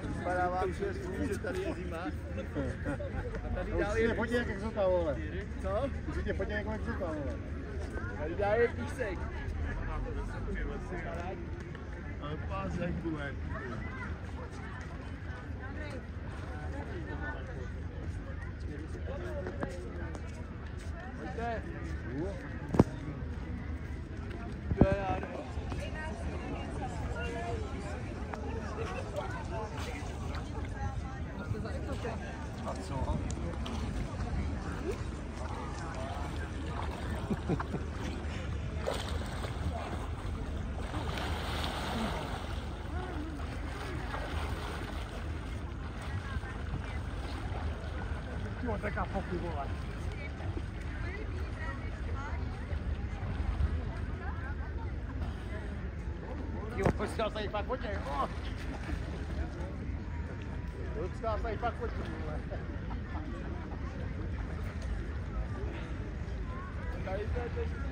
Vypadá vám, že tady je zima. A tady dál je... Pojď jak exota, vole. Co? Určitě pojď jako exota, vole. Tady dál je písek. Ale pásek bude. Pojďte. To je nádherné. A co? Jo, taká foky, vole. Jo, počkal se jí pak fotí, jo. Počkal se jí pak fotí, vole. Tady to je těžký.